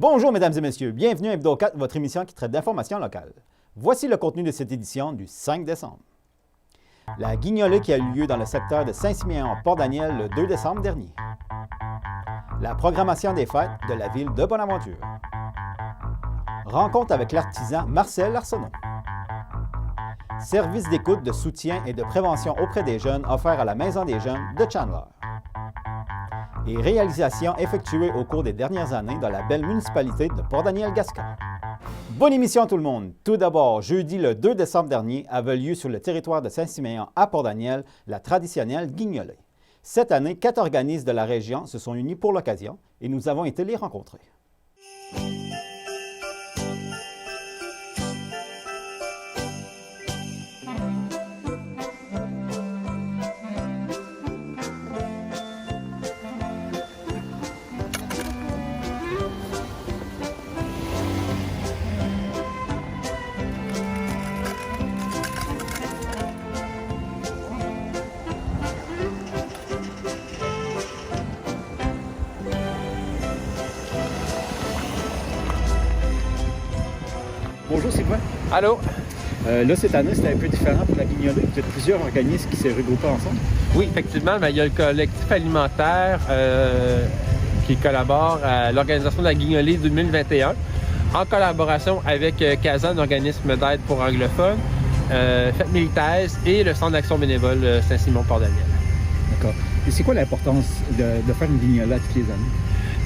Bonjour mesdames et messieurs, bienvenue à Hebdo 4, votre émission qui traite d'informations locales. Voici le contenu de cette édition du 5 décembre. La guignolée qui a eu lieu dans le secteur de Saint-Siméon-Port-Daniel le 2 décembre dernier. La programmation des fêtes de la ville de Bonaventure. Rencontre avec l'artisan Marcel Arsenault. Service d'écoute, de soutien et de prévention auprès des jeunes offert à la Maison des jeunes de Chandler. Et réalisations effectuées au cours des dernières années dans la belle municipalité de Port-Daniel-Gascon. Bonne émission tout le monde! Tout d'abord, jeudi le 2 décembre dernier avait lieu sur le territoire de Saint-Siméon à Port-Daniel la traditionnelle guignolée. Cette année, 4 organismes de la région se sont unis pour l'occasion et nous avons été les rencontrer. Bonjour Sylvain. Allô? Là, cette année, c'était un peu différent pour la guignolée. Vous êtes plusieurs organismes qui s'est regroupés ensemble. Oui, effectivement, il y a le collectif alimentaire qui collabore à l'organisation de la guignolée 2021 en collaboration avec CASA, un organisme d'aide pour anglophones, Fête Militaire et le Centre d'action bénévole Saint-Simon-Port-Daniel. D'accord. Et c'est quoi l'importance de faire une guignolée toutes les années?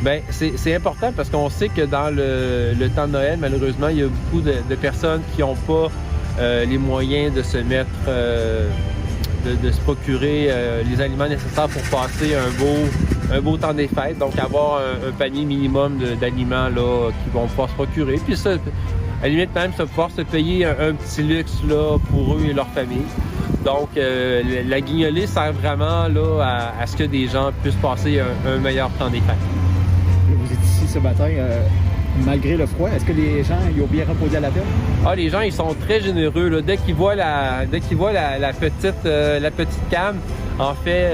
Bien, c'est important parce qu'on sait que dans le temps de Noël, malheureusement, il y a beaucoup de personnes qui n'ont pas les moyens de se mettre, de se procurer les aliments nécessaires pour passer un beau temps des fêtes. Donc, avoir un panier minimum d'aliments là qu'ils vont pouvoir se procurer. Puis ça, à la limite même, pouvoir se payer un petit luxe là, pour eux et leur famille. Donc, la guignolée sert vraiment là, à ce que des gens puissent passer un meilleur temps des fêtes. Vous êtes ici ce matin, malgré le froid. Est-ce que les gens ils ont bien reposé à la table? Ah, les gens, ils sont très généreux. Là. Dès qu'ils voient la petite cam, en fait,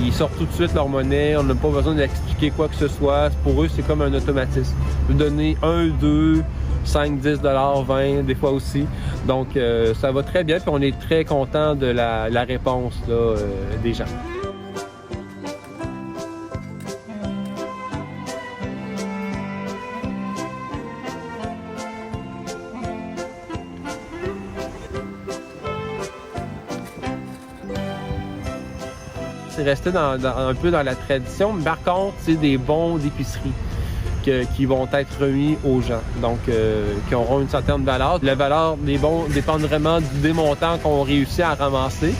ils sortent tout de suite leur monnaie. On n'a pas besoin d'expliquer quoi que ce soit. Pour eux, c'est comme un automatisme. Vous donnez 1, 2, 5, 10 $, 20 des fois aussi. Donc, ça va très bien. Puis on est très content de la réponse là, des gens. C'est resté un peu dans la tradition. Mais par contre, c'est des bons d'épicerie qui vont être remis aux gens, donc qui auront une certaine valeur. La valeur des bons dépend vraiment du démontant qu'on réussit à ramasser.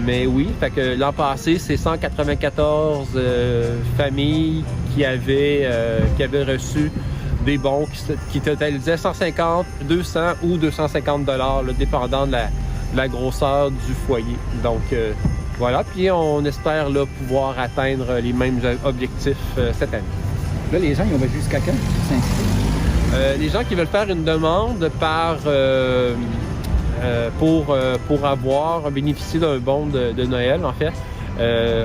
Mais oui, fait que l'an passé, c'est 194 familles qui avaient reçu des bons qui totalisaient 150, 200 ou 250 $, là, dépendant de la grosseur du foyer. Donc, voilà, puis on espère là, pouvoir atteindre les mêmes objectifs cette année. Là, les gens, ils ont jusqu'à quand s'inscrire? Les gens qui veulent faire une demande pour bénéficier d'un bon de Noël, en fait,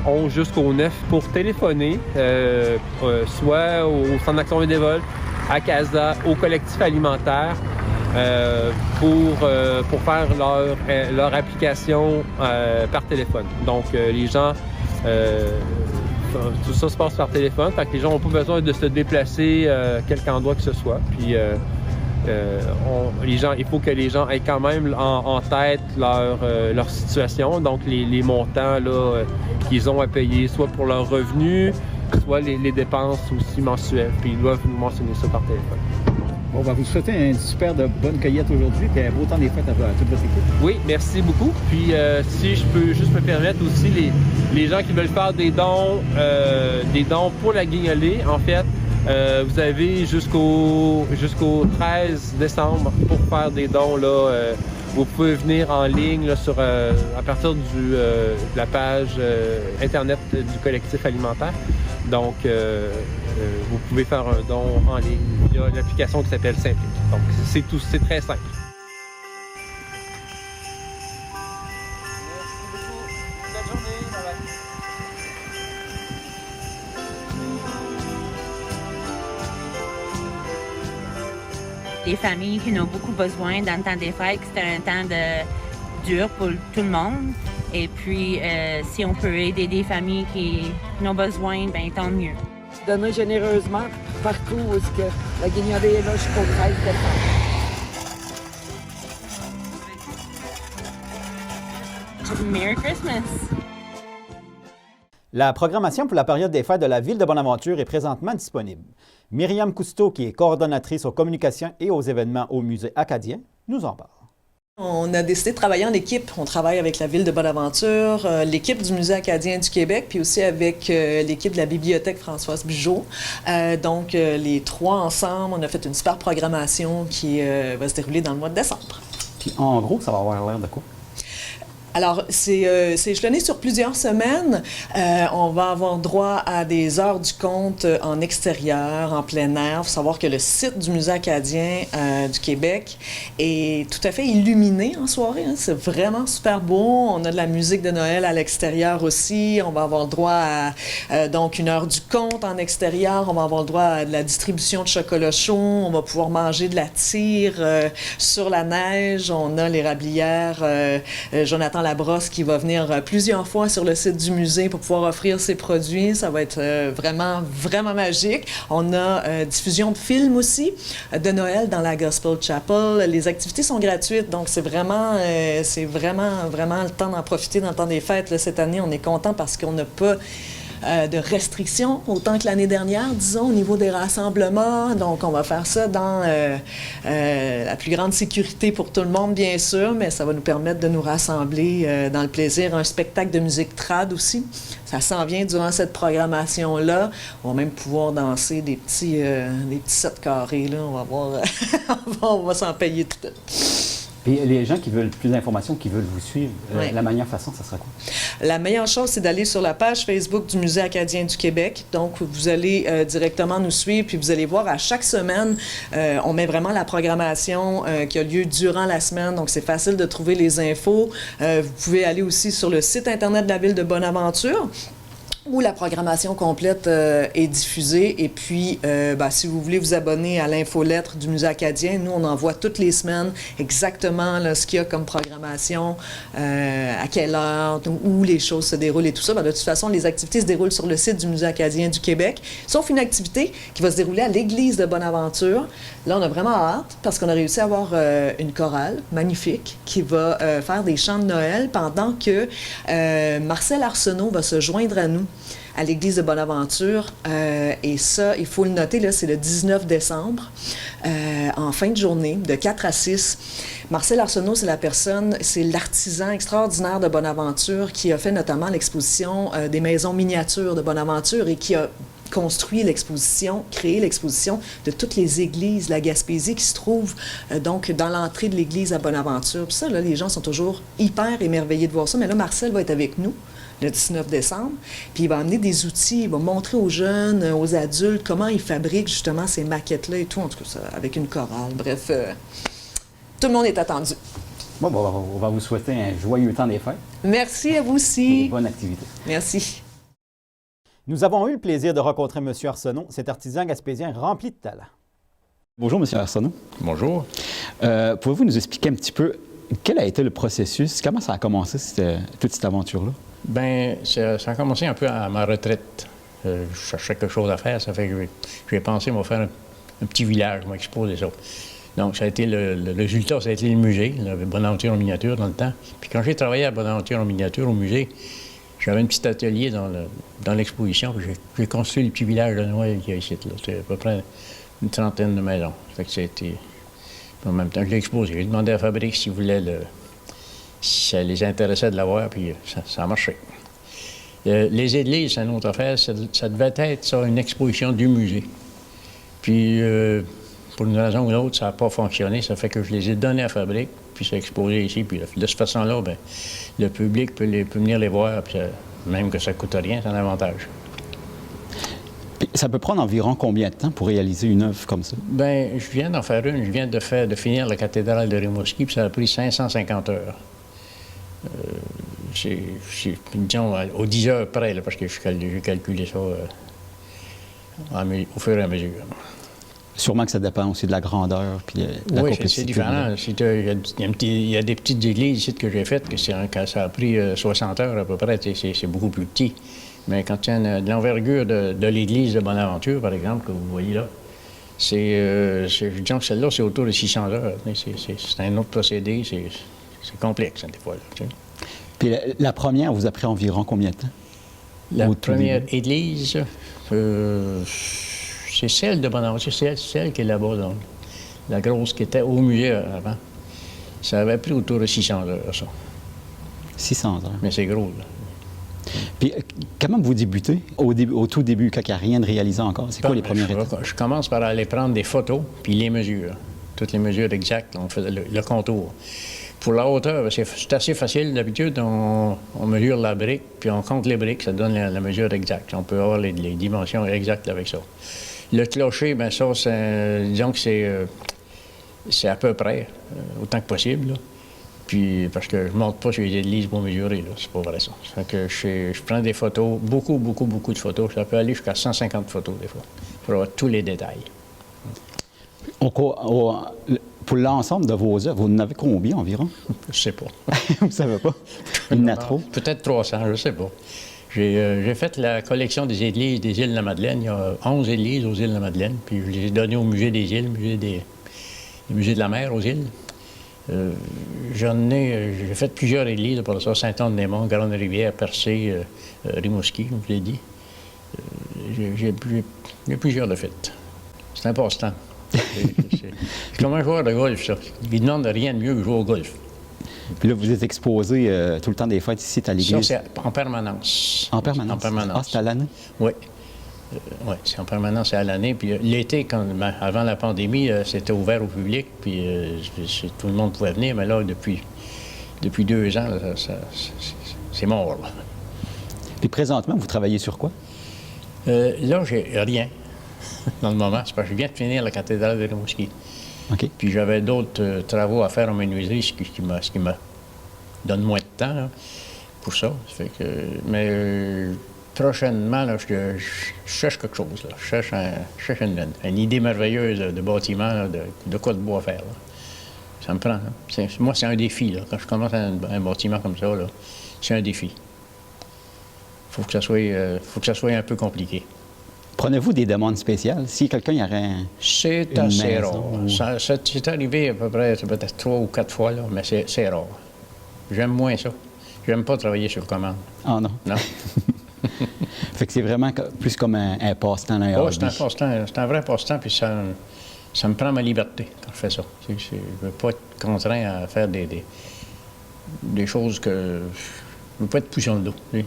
ont jusqu'au 9 pour téléphoner, soit au Centre d'action bénévole, à CASA, au collectif alimentaire, pour faire leur application par téléphone. Donc, les gens, tout ça se passe par téléphone, fait que les gens n'ont pas besoin de se déplacer quelque endroit que ce soit. Puis, il faut que les gens aient quand même en tête leur situation, donc les montants là, qu'ils ont à payer, soit pour leurs revenus, soit les dépenses aussi mensuelles. Puis, ils doivent nous mentionner ça par téléphone. On va vous souhaiter une super de bonne cueillette aujourd'hui et un beau temps des fêtes à toute votre équipe. Oui, merci beaucoup. Puis si je peux juste me permettre aussi, les gens qui veulent faire des dons pour la guignolée, en fait, vous avez jusqu'au 13 décembre pour faire des dons. Là, vous pouvez venir en ligne là, à partir de la page Internet du collectif alimentaire. Donc, vous pouvez faire un don en ligne. Il y a l'application qui s'appelle Simplique. Donc, c'est très simple. Merci beaucoup. Bonne journée. Bye bye. des familles qui ont beaucoup besoin dans le temps des fêtes. C'était un temps dur pour tout le monde. Et puis, si on peut aider des familles qui en ont besoin, bien, tant mieux. Donner généreusement partout où que la guignolée est là jusqu'au 13 décembre. Merry Christmas! La programmation pour la période des fêtes de la Ville de Bonaventure est présentement disponible. Myriam Cousteau, qui est coordonnatrice aux communications et aux événements au Musée acadien, nous en parle. On a décidé de travailler en équipe. On travaille avec la Ville de Bonaventure, l'équipe du Musée acadien du Québec, puis aussi avec l'équipe de la Bibliothèque Françoise Bugeaud. Donc, les trois ensemble, on a fait une super programmation qui va se dérouler dans le mois de décembre. Puis, en gros, ça va avoir l'air de quoi? Alors, c'est échelonné sur plusieurs semaines. On va avoir droit à des heures du conte en extérieur, en plein air. Il faut savoir que le site du Musée acadien du Québec est tout à fait illuminé en soirée. Hein. C'est vraiment super beau. On a de la musique de Noël à l'extérieur aussi. On va avoir droit à donc une heure du conte en extérieur. On va avoir le droit à de la distribution de chocolat chaud. On va pouvoir manger de la tire sur la neige. On a l'érablière Jonathan Labrosse qui va venir plusieurs fois sur le site du musée pour pouvoir offrir ses produits. Ça va être vraiment, vraiment magique. On a diffusion de films aussi de Noël dans la Gospel Chapel. Les activités sont gratuites, donc c'est vraiment le temps d'en profiter dans le temps des fêtes. Là, cette année, on est content parce qu'on n'a pas de restrictions, autant que l'année dernière, disons, au niveau des rassemblements. Donc, on va faire ça dans la plus grande sécurité pour tout le monde, bien sûr, mais ça va nous permettre de nous rassembler dans le plaisir. Un spectacle de musique trad aussi. Ça s'en vient durant cette programmation-là. On va même pouvoir danser des petits 7 carrés, là. On va voir, on va s'en payer tout. Et les gens qui veulent plus d'informations, qui veulent vous suivre, oui. La meilleure façon, ça sera quoi? La meilleure chose, c'est d'aller sur la page Facebook du Musée acadien du Québec. Donc, vous allez directement nous suivre, puis vous allez voir à chaque semaine, on met vraiment la programmation qui a lieu durant la semaine. Donc, c'est facile de trouver les infos. Vous pouvez aller aussi sur le site Internet de la Ville de Bonaventure, où la programmation complète est diffusée. Et puis, si vous voulez vous abonner à l'infolettre du Musée acadien, nous, on envoie toutes les semaines exactement là, ce qu'il y a comme programmation, à quelle heure, où les choses se déroulent et tout ça. De toute façon, les activités se déroulent sur le site du Musée acadien du Québec, sauf une activité qui va se dérouler à l'église de Bonaventure. Là, on a vraiment hâte parce qu'on a réussi à avoir une chorale magnifique qui va faire des chants de Noël pendant que Marcel Arsenault va se joindre à nous à l'église de Bonaventure. Et ça, il faut le noter, là, c'est le 19 décembre, en fin de journée, de 4 à 6. Marcel Arsenault, c'est l'artisan extraordinaire de Bonaventure qui a fait notamment l'exposition des maisons miniatures de Bonaventure et qui a construit l'exposition, créé l'exposition de toutes les églises de la Gaspésie qui se trouvent donc dans l'entrée de l'église à Bonaventure. Puis ça, là, les gens sont toujours hyper émerveillés de voir ça. Mais là, Marcel va être avec nous le 19 décembre, puis il va amener des outils, il va montrer aux jeunes, aux adultes, comment ils fabriquent justement ces maquettes-là et tout, en tout cas, ça, avec une chorale. Bref, tout le monde est attendu. Bon, on va vous souhaiter un joyeux temps des fêtes. Merci à vous aussi. Et bonne activité. Merci. Nous avons eu le plaisir de rencontrer M. Arsenault, cet artisan gaspésien rempli de talent. Bonjour, M. Arsenault. Bonjour. Pouvez-vous nous expliquer un petit peu quel a été le processus? Comment ça a commencé, toute cette aventure-là? Bien, ça a commencé un peu à ma retraite. Je cherchais quelque chose à faire, ça fait que j'ai pensé, moi, faire un petit village, m'exposer ça. Donc, ça a été le résultat, ça a été le musée, le Bonaventure en miniature dans le temps. Puis quand j'ai travaillé à Bonaventure en miniature au musée, j'avais un petit atelier dans l'exposition, puis j'ai construit le petit village de Noël qu'il y a ici. C'est à peu près une trentaine de maisons. Ça fait que ça a été... En même temps que je l'ai exposé, j'ai demandé à la fabrique s'ils voulaient si ça les intéressait de l'avoir, puis ça a marché. Les églises, c'est une autre affaire. Ça devait être ça, une exposition du musée. Puis, pour une raison ou l'autre, ça n'a pas fonctionné. Ça fait que je les ai donnés à la fabrique, puis c'est exposé ici. Puis de cette façon-là, bien, le public peut venir les voir, puis même que ça ne coûte rien, c'est un avantage. Puis ça peut prendre environ combien de temps pour réaliser une œuvre comme ça? Bien, je viens d'en faire une. Je viens de finir la cathédrale de Rimouski, puis ça a pris 550 heures. Disons, aux 10 heures près, là, parce que j'ai calculé ça au fur et à mesure. Sûrement que ça dépend aussi de la grandeur puis de la Oui, complexité. c'est différent. Il y a des petites églises ici que j'ai faites que ça a pris 60 heures à peu près. C'est beaucoup plus petit. Mais quand il y a de l'envergure de l'église de Bonaventure, par exemple, que vous voyez là, disons que celle-là, c'est autour de 600 heures. C'est un autre procédé. C'est complexe, hein, des fois. Là, tu sais. Puis la première vous a pris environ combien de temps? La Au tout première début? église, c'est celle de Bonaventure, c'est celle qui est là-bas, donc. La grosse qui était au musée avant. Ça avait pris autour de 600 heures, ça. 600 heures. Mais c'est gros, là. Puis comment vous débutez au tout début, quand il n'y a rien de réalisé encore? C'est quoi les premières étapes? Je commence par aller prendre des photos, puis les mesures. Toutes les mesures exactes, on fait le contour. Pour la hauteur, c'est assez facile. D'habitude, on mesure la brique, puis on compte les briques, ça donne la mesure exacte. On peut avoir les dimensions exactes avec ça. Le clocher, bien ça, disons que c'est à peu près, autant que possible, là. Puis, parce que je ne monte pas sur les églises pour mesurer, là, c'est pas vrai ça. Ça fait que je prends des photos, beaucoup de photos. Ça peut aller jusqu'à 150 photos des fois, pour avoir tous les détails. Pour l'ensemble de vos œuvres, vous en avez combien environ? Je sais pas. Vous ne savez pas? Il y en a trop? Peut-être 300, je sais pas. J'ai fait la collection des églises des îles de la Madeleine. Il y a 11 églises aux îles de la Madeleine, puis je les ai données au musée des îles, le musée de la mer aux îles. J'ai fait plusieurs églises, pour ça, Saint-Anne-des-Monts, Grande-Rivière, Percé, Rimouski, comme je l'ai dit. J'ai plusieurs de faites. C'est un passe-temps. C'est comme un joueur de golf, ça. Il ne demande rien de mieux que jouer au golf. Puis là, vous êtes exposé tout le temps des fêtes ici à Ça, l'église? c'est en permanence. En permanence? En permanence. Ah, c'est à l'année? Oui. Oui, c'est en permanence, c'est à l'année. Puis l'été, avant la pandémie, c'était ouvert au public, puis tout le monde pouvait venir. Mais là, depuis 2 ans, là, c'est mort. Là. Puis présentement, vous travaillez sur quoi? Là, j'ai rien dans le moment. C'est parce que je viens de finir la cathédrale de Rimouski. OK. Puis j'avais d'autres travaux à faire en menuiserie, ce qui me donne moins de temps là, pour ça. Ça fait que, mais prochainement, là, je cherche quelque chose. Là. Je cherche une idée merveilleuse de bâtiment, là, de quoi de bois faire. Là. Ça me prend. Là. Moi, c'est un défi. Là. Quand je commence un bâtiment comme ça, là, c'est un défi. Faut que ça soit un peu compliqué. Prenez-vous des demandes spéciales? Si quelqu'un y aurait C'est une assez maison, rare. C'est arrivé à peu près peut-être 3 ou 4 fois, là, mais c'est rare. J'aime moins ça. J'aime pas travailler sur commande. Ah non? Non. Fait que c'est vraiment plus comme un passe-temps, un hobby. C'est un passe-temps. C'est un vrai passe-temps, puis ça me prend ma liberté quand je fais ça. Je ne veux pas être contraint à faire des choses que... Je ne veux pas être poussé dans le dos. Tu sais.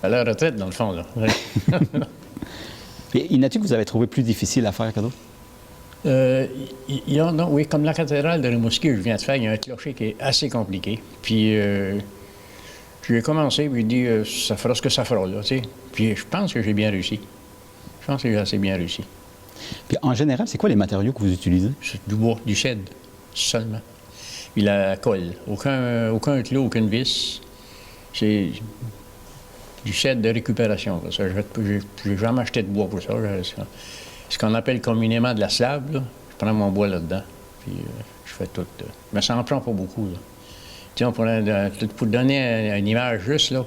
À la retraite, dans le fond, là. Et y en a-t-il que vous avez trouvé plus difficile à faire que d'autres? Non, oui, comme la cathédrale de Rimouski que je viens de faire, il y a un clocher qui est assez compliqué. Puis, j'ai commencé, puis j'ai dit, ça fera ce que ça fera, là, tu sais. Puis, je pense que j'ai bien réussi. Je pense que j'ai assez bien réussi. Puis, en général, c'est quoi les matériaux que vous utilisez? C'est du bois, du cèdre, seulement. Puis la colle. Aucun clou, aucune vis. C'est du cèdre de récupération. Je n'ai jamais acheté de bois pour ça. Ce qu'on appelle communément de la slab, là. Je prends mon bois là-dedans, puis je fais tout. Mais ça n'en prend pas beaucoup, là. Tiens, pour donner une image juste, là,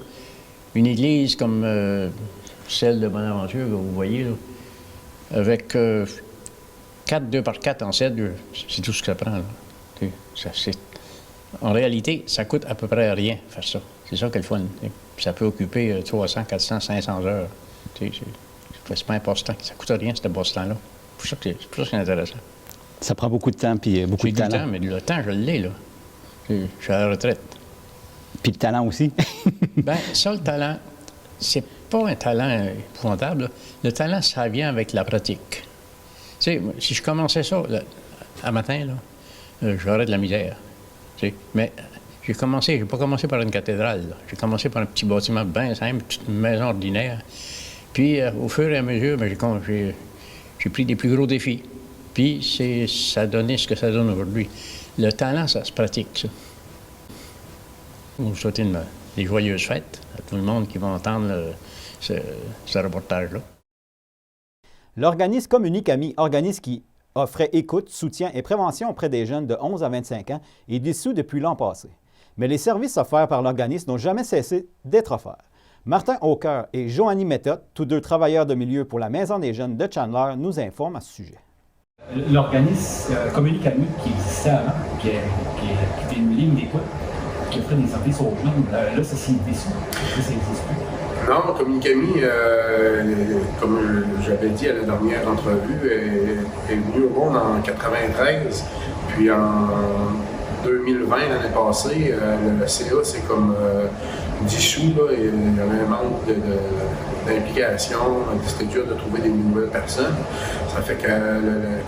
une église comme celle de Bonaventure, que vous voyez, là, avec 4 2x4 en cèdre, c'est tout ce que ça prend. Là. En réalité, ça coûte à peu près rien faire ça. C'est ça qu'elle fun. Ça peut occuper 300, 400, 500 heures. C'est pas un passe-temps. Ça coûte rien, ce passe-temps-là. C'est pour ça que c'est intéressant. Ça prend beaucoup de temps puis beaucoup de talent. J'ai du temps, mais le temps, je l'ai, là. Je suis à la retraite. Puis le talent aussi. Bien, ça, le talent, c'est pas un talent épouvantable. Là. Le talent, ça vient avec la pratique. Tu sais, si je commençais ça à matin, là, j'aurais de la misère. Tu sais, mais j'ai pas commencé par une cathédrale. J'ai commencé par un petit bâtiment bien simple, une petite maison ordinaire. Puis, au fur et à mesure, j'ai pris des plus gros défis. Puis, ça a donné ce que ça donne aujourd'hui. Le talent, ça se pratique, ça. Je vous souhaite des joyeuses fêtes à tout le monde qui va entendre ce reportage-là. L'organisme Communique Amis, organisme qui offrait écoute, soutien et prévention auprès des jeunes de 11 à 25 ans et dissous depuis l'an passé. Mais les services offerts par l'organisme n'ont jamais cessé d'être offerts. Martin Aucoeur et Joanie Méthode, tous deux travailleurs de milieu pour la Maison des jeunes de Chandler, nous informent à ce sujet. L'organisme Communique à nous qui existait avant, qui était une ligne d'écoute, qui offrait des services aux jeunes, là, ça s'est dissous. Ça n'existe plus. Non, Communicami, comme j'avais dit à la dernière entrevue, est venu au monde en 1993. Puis en 2020, l'année passée, le CA c'est comme dissous. Là, et il y avait un manque d'implication. C'était dur de trouver des nouvelles personnes. Ça fait que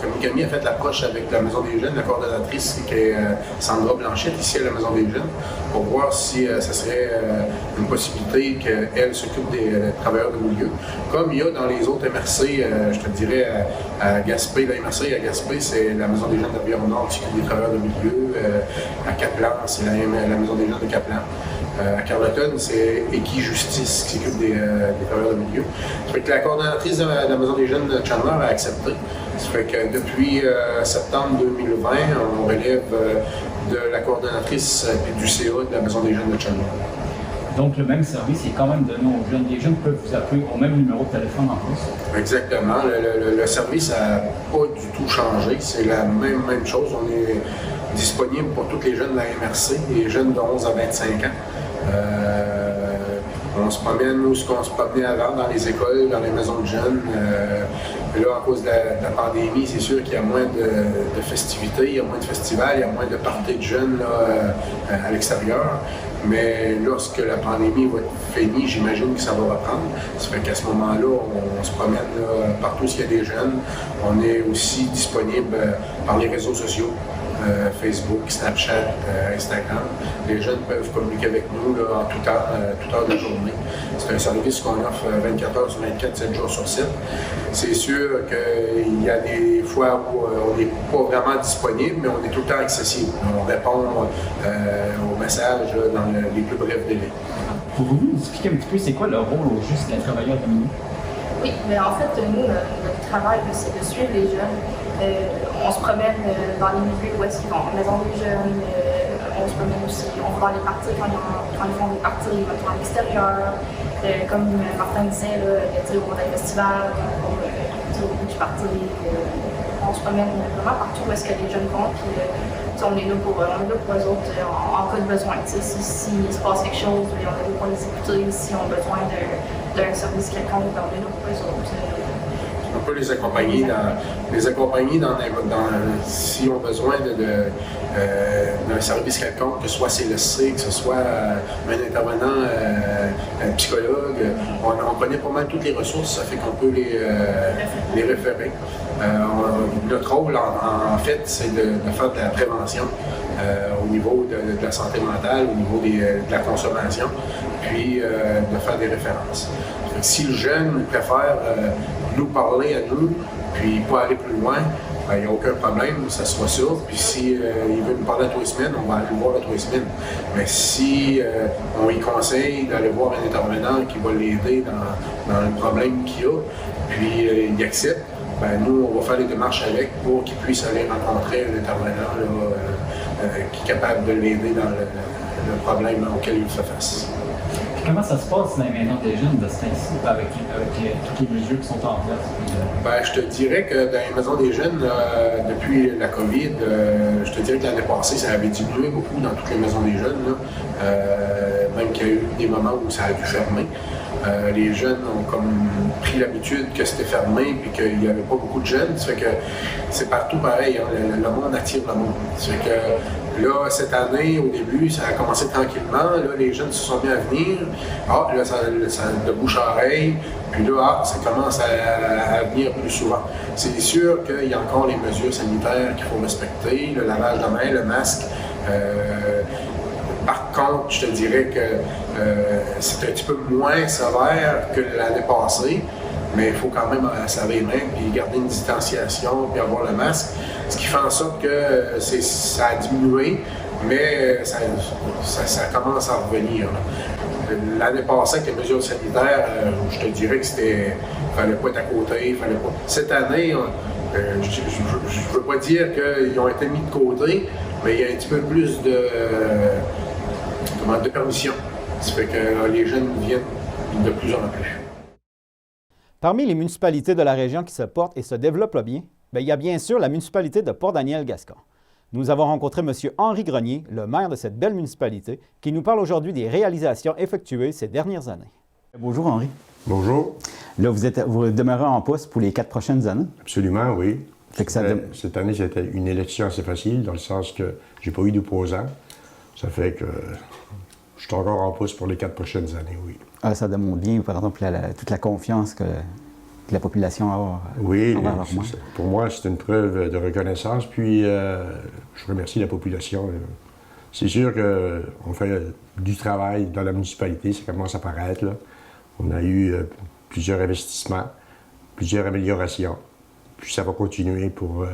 Communicami a fait l'approche avec la Maison des jeunes, la coordonnatrice qui est Sandra Blanchette, ici à la Maison des jeunes, pour voir si ça serait une possibilité qu'elle s'occupe des travailleurs de milieu. Comme il y a dans les autres MRC, je te dirais à Gaspé, la MRC à Gaspé, c'est la Maison des jeunes de Rivière-Nord qui s'occupe des travailleurs de milieu. À Caplan, c'est la Maison des jeunes de Caplan. À Carleton, c'est Équijustice qui s'occupe des travailleurs de milieu. Ça fait que la coordonnatrice de la Maison des jeunes de Chandler a accepté. Ça fait que depuis septembre 2020, on relève de la coordonnatrice et du CA de la Maison des jeunes de Chandler. Donc le même service est quand même donné aux jeunes. Les jeunes peuvent vous appeler au même numéro de téléphone en plus. Exactement. Le service n'a pas du tout changé. C'est la même chose. On est disponible pour tous les jeunes de la MRC, les jeunes de 11 à 25 ans. On se promène où on se promenait avant, dans les écoles, dans les maisons de jeunes. Là, à cause de la pandémie, c'est sûr qu'il y a moins de festivités, il y a moins de festivals, il y a moins de parties de jeunes là, à l'extérieur. Mais lorsque la pandémie va être finie, j'imagine que ça va reprendre. Ça fait qu'à ce moment-là, on se promène là, partout où il y a des jeunes. On est aussi disponible par les réseaux sociaux. Facebook, Snapchat, Instagram. Les jeunes peuvent communiquer avec nous là, en toute heure de la journée. C'est un service qu'on offre 24 heures sur 24, 7 jours sur 7. C'est sûr qu'il y a des fois où on n'est pas vraiment disponible, mais on est tout le temps accessible. On répond aux messages là, dans les plus brefs délais. Pouvez-vous nous expliquer un petit peu c'est quoi le rôle au juste d'un travailleur de milieu? Oui, mais en fait, nous, notre travail, c'est de suivre les jeunes. On se promène dans les milieux où est-ce qu'ils vont, maison des jeunes, on se promène aussi, on va dans les parties quand ils font des parties, ils vont à l'extérieur. Comme Martin disait, on va dans les festivals, au bout du parti, on se promène vraiment partout où est-ce que les jeunes vont. Puis, on est là pour eux autres en cas de besoin. S'il se passe quelque chose, on est là pour les écouter. Si on a besoin d'un service quelconque, on est là pour eux autres. On peut les accompagner dans si on a besoin d'un service quelconque, que ce soit CLSC, que ce soit un intervenant, un psychologue. On connaît pas mal toutes les ressources, ça fait qu'on peut les référer. Notre rôle, en fait, c'est de faire de la prévention au niveau de la santé mentale, au niveau de la consommation, puis de faire des références. Si le jeune préfère nous parler à nous, puis pas aller plus loin, il n'y a aucun problème, ça soit ça. Puis si il veut nous parler à tous les semaines, on va aller le voir à tous les semaines. Mais si on lui conseille d'aller voir un intervenant qui va l'aider dans le problème qu'il a, puis il accepte, nous, on va faire les démarches avec pour qu'il puisse aller rencontrer un intervenant là, qui est capable de l'aider dans le problème auquel il fait face. Comment ça se passe dans les maisons des jeunes de ce temps-ci avec toutes les mesures qui sont en place? Je te dirais que dans les maisons des jeunes, depuis la COVID, je te dirais que l'année passée, ça avait diminué beaucoup dans toutes les maisons des jeunes. Là. Même qu'il y a eu des moments où ça a dû fermer. Les jeunes ont comme pris l'habitude que c'était fermé et qu'il n'y avait pas beaucoup de jeunes. Ça fait que c'est partout pareil, hein, le monde attire le monde. Ça fait que là, cette année, au début, ça a commencé tranquillement. Là, les jeunes se sont mis à venir. Là, ça de bouche à oreille. Puis là, ça commence à venir plus souvent. C'est sûr qu'il y a encore les mesures sanitaires qu'il faut respecter, le lavage de main, le masque. Par contre, je te dirais que c'est un petit peu moins sévère que l'année passée, mais il faut quand même se laver les mains, puis garder une distanciation, puis avoir le masque. Ce qui fait en sorte que ça a diminué, mais ça commence à revenir. L'année passée, avec les mesures sanitaires, je te dirais que il fallait pas être à côté, il fallait pas. Cette année, Je ne veux pas dire qu'ils ont été mis de côté, mais il y a un petit peu plus de permission. Ça fait que les jeunes viennent de plus en plus. Parmi les municipalités de la région qui se portent et se développent bien, il y a bien sûr la municipalité de Port-Daniel-Gascon. Nous avons rencontré M. Henri Grenier, le maire de cette belle municipalité, qui nous parle aujourd'hui des réalisations effectuées ces dernières années. Bonjour Henri. Bonjour. Là, vous demeurez en poste pour les 4 prochaines années? Absolument, oui. Fait que cette année, c'était une élection assez facile, dans le sens que j'ai pas eu d'opposant. Ça fait que je suis encore en poste pour les 4 prochaines années, oui. Ah, ça démontre bien, par exemple, toute la confiance que la population a oui, envers leur maire. Pour moi, c'est une preuve de reconnaissance. Puis, je remercie la population. C'est sûr qu'on fait du travail dans la municipalité, ça commence à paraître, là. On a eu plusieurs investissements, plusieurs améliorations. Puis ça va continuer au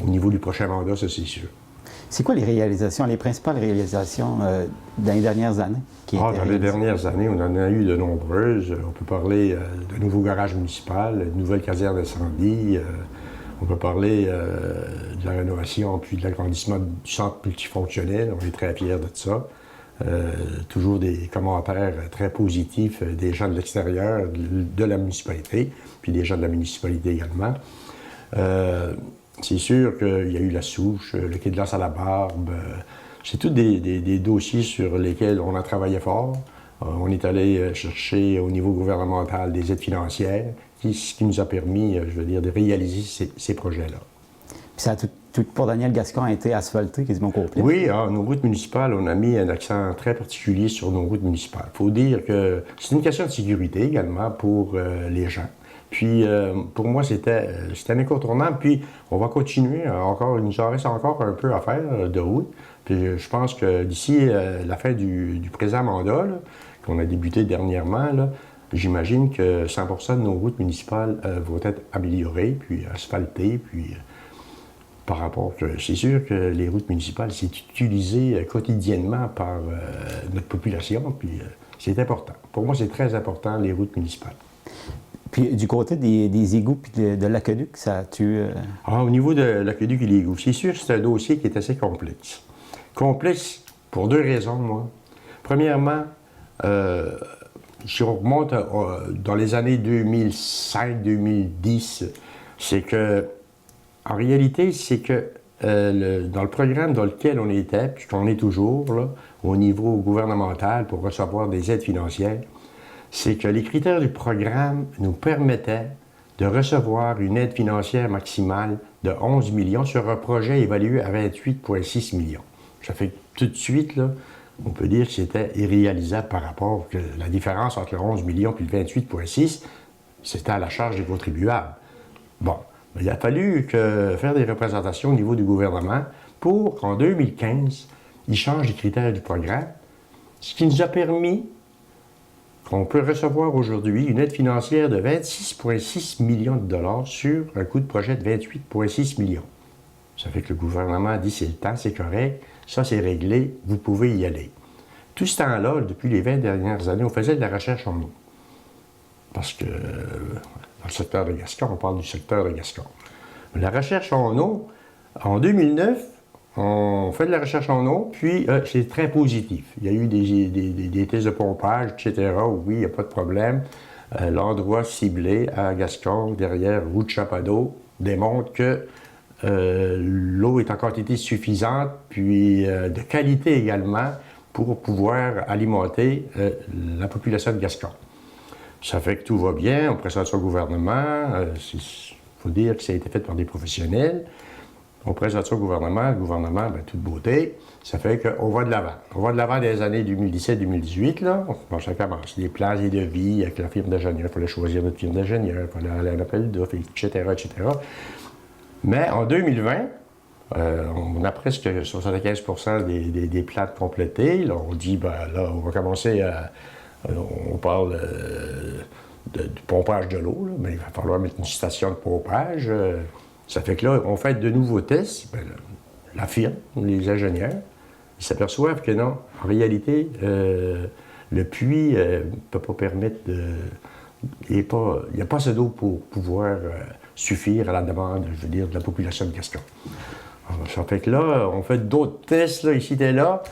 niveau du prochain mandat, ça c'est sûr. C'est quoi les principales réalisations dans les dernières années? Dans les dernières années, on en a eu de nombreuses. On peut parler d'un nouveau garage municipal, une nouvelle caserne d'incendie. On peut parler de la rénovation puis de l'agrandissement du centre multifonctionnel. On est très fiers de ça. Toujours des commentaires très positifs des gens de l'extérieur de la municipalité, puis des gens de la municipalité également. C'est sûr qu'il y a eu la souche, le quai de l'As à la Barbe. C'est tous des dossiers sur lesquels on a travaillé fort. On est allé chercher au niveau gouvernemental des aides financières, ce qui nous a permis, de réaliser ces projets-là. Puis tout Port-Daniel-Gascon a été asphalté quasiment complet. Oui, nos routes municipales, on a mis un accent très particulier sur nos routes municipales. Il faut dire que c'est une question de sécurité également pour les gens. Puis, pour moi, c'était un incontournable. Puis, on va continuer encore, il nous en reste encore un peu à faire de route. Puis, je pense que d'ici la fin du présent mandat, qu'on a débuté dernièrement, j'imagine que 100% de nos routes municipales vont être améliorées, puis asphaltées, puis par rapport que c'est sûr que les routes municipales, c'est utilisé quotidiennement par notre population, puis c'est important. Pour moi, c'est très important, les routes municipales. Puis du côté des égouts et de l'aqueduc, ça a-tu... Au niveau de l'aqueduc et les égouts, c'est sûr que c'est un dossier qui est assez complexe. Complexe pour 2 raisons, moi. Premièrement, si on remonte dans les années 2005-2010, c'est que, en réalité, c'est que dans le programme dans lequel on était, puis qu'on est toujours, là, au niveau gouvernemental pour recevoir des aides financières, c'est que les critères du programme nous permettaient de recevoir une aide financière maximale de 11 millions sur un projet évalué à 28,6 millions. Ça fait que tout de suite, là, on peut dire que c'était irréalisable par rapport que la différence entre le 11 millions et le 28,6, c'était à la charge des contribuables. Bon, il a fallu faire des représentations au niveau du gouvernement pour qu'en 2015, ils changent les critères du programme, ce qui nous a permis qu'on peut recevoir aujourd'hui une aide financière de 26,6 millions de dollars sur un coût de projet de 28,6 millions. Ça fait que le gouvernement a dit c'est le temps, c'est correct, ça c'est réglé, vous pouvez y aller. Tout ce temps-là, depuis les 20 dernières années, on faisait de la recherche en eau. Parce que dans le secteur de Gascon, on parle du secteur de Gascon. La recherche en eau, en 2009, on fait de la recherche en eau, puis c'est très positif. Il y a eu des tests de pompage, etc. Oui, il n'y a pas de problème. L'endroit ciblé à Gascon, derrière route Chapadeau, démontre que l'eau est en quantité suffisante, puis de qualité également, pour pouvoir alimenter la population de Gascon. Ça fait que tout va bien, on présente ça au gouvernement. Il faut dire que ça a été fait par des professionnels. On présente ça au gouvernement, toute beauté. Ça fait qu'on va de l'avant. On va de l'avant des années 2017-2018, là. Bon, ça commence. Les plans et devis avec la firme d'ingénieur. Il fallait choisir notre firme d'ingénieur, il fallait aller à un appel d'offres, etc., etc. Mais en 2020, on a presque 75% des plans complétés. Là, on dit, là, on va commencer à... On parle du pompage de l'eau, mais il va falloir mettre une station de pompage. Ça fait que là, on fait de nouveaux tests. La firme, les ingénieurs, ils s'aperçoivent que non, en réalité, le puits ne peut pas permettre de... Il n'y a pas assez d'eau pour pouvoir suffire à la demande, je veux dire, de la population de Gascon. Alors, ça fait que là, on fait d'autres tests, là, ici et là,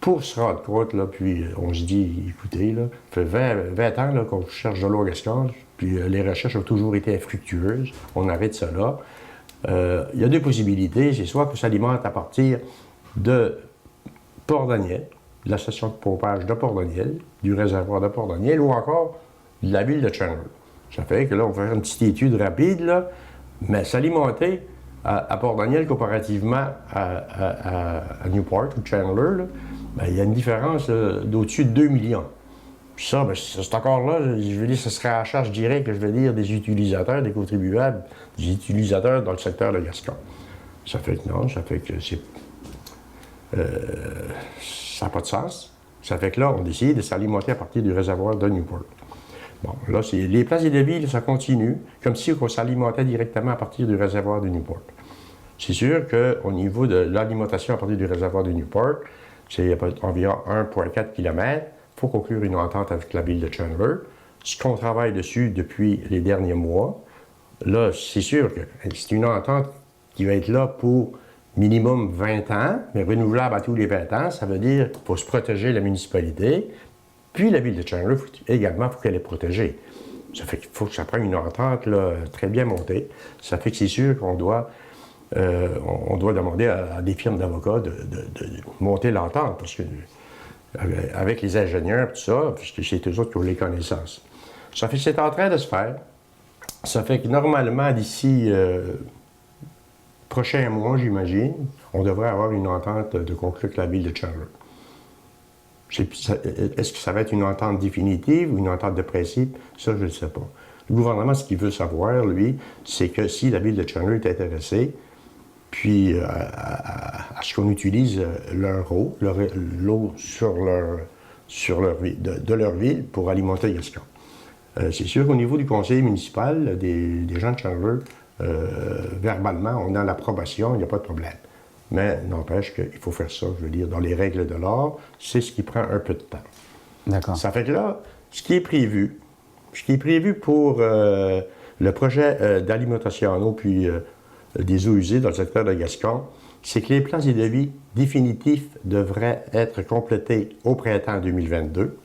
pour se rendre compte, là, puis on se dit, écoutez, là, ça fait 20 ans là, qu'on cherche de l'eau à Gascon, puis les recherches ont toujours été infructueuses. On arrête ça là. Il y a deux possibilités. C'est soit qu'on s'alimente à partir de Port-Daniel, de la station de pompage de Port-Daniel, du réservoir de Port-Daniel, ou encore de la ville de Chandler. Ça fait que là, on va faire une petite étude rapide, là, mais s'alimenter à Port-Daniel comparativement à Newport ou Chandler, là, ben, il y a une différence d'au-dessus de 2 millions. Puis ça, ben, c'est encore là, je veux dire, ce serait à charge directe, je veux dire, des utilisateurs, des contribuables, des utilisateurs dans le secteur de Gascon. Ça fait que non, ça fait que c'est... ça n'a pas de sens. Ça fait que là, on décide de s'alimenter à partir du réservoir de Newport. Bon, là, les places et devis, là, ça continue, comme si on s'alimentait directement à partir du réservoir de Newport. C'est sûr qu'au niveau de l'alimentation à partir du réservoir de Newport, c'est environ 1,4 km. Il faut conclure une entente avec la ville de Chandler. Ce qu'on travaille dessus depuis les derniers mois, là, c'est sûr que c'est une entente qui va être là pour minimum 20 ans, mais renouvelable à tous les 20 ans. Ça veut dire qu'il faut se protéger la municipalité. Puis la ville de Chandler, également, il faut qu'elle est protégée. Ça fait qu'il faut que ça prenne une entente là, très bien montée. Ça fait que c'est sûr qu'on doit, on doit demander à des firmes d'avocats de monter l'entente, parce que avec les ingénieurs, tout ça, parce que c'est eux autres qui ont les connaissances. Ça fait que c'est en train de se faire. Ça fait que normalement, d'ici prochain mois, j'imagine, on devrait avoir une entente de conclure avec la ville de Chandler. Est-ce que ça va être une entente définitive ou une entente de principe? Ça, je ne sais pas. Le gouvernement, ce qu'il veut savoir, lui, c'est que si la ville de Chandler est intéressée, puis à ce qu'on utilise leur eau, l'eau de leur ville pour alimenter Gascon. C'est sûr qu'au niveau du conseil municipal, des gens de Chandler, verbalement, on a l'approbation, il n'y a pas de problème. Mais n'empêche qu'il faut faire ça, je veux dire, dans les règles de l'art, c'est ce qui prend un peu de temps. D'accord. Ça fait que là, ce qui est prévu pour le projet d'alimentation en eau puis des eaux usées dans le secteur de Gascon, c'est que les plans et devis définitifs devraient être complétés au printemps 2022.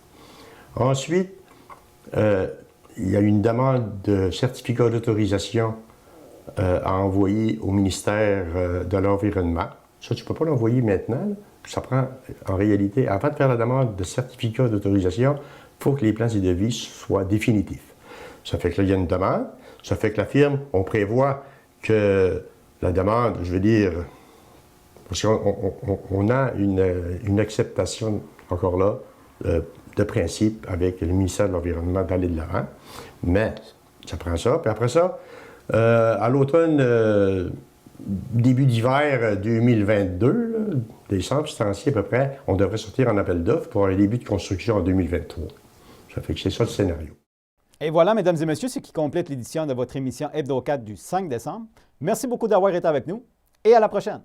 Ensuite, il y a une demande de certificat d'autorisation à envoyer au ministère de l'Environnement. Ça, tu ne peux pas l'envoyer maintenant. Là. Ça prend, en réalité, avant de faire la demande de certificat d'autorisation, il faut que les plans et devis soient définitifs. Ça fait que là, il y a une demande. Ça fait que la firme, on prévoit que la demande, je veux dire, parce qu'on a une acceptation, encore là, de principe avec le ministère de l'Environnement d'aller de l'avant. Mais ça prend ça. Puis après ça, à l'automne, début d'hiver 2022, là, décembre, c'est ainsi à peu près, on devrait sortir en appel d'offres pour un début de construction en 2023. Ça fait que c'est ça le scénario. Et voilà, mesdames et messieurs, ce qui complète l'édition de votre émission Hebdo 4 du 5 décembre. Merci beaucoup d'avoir été avec nous et à la prochaine.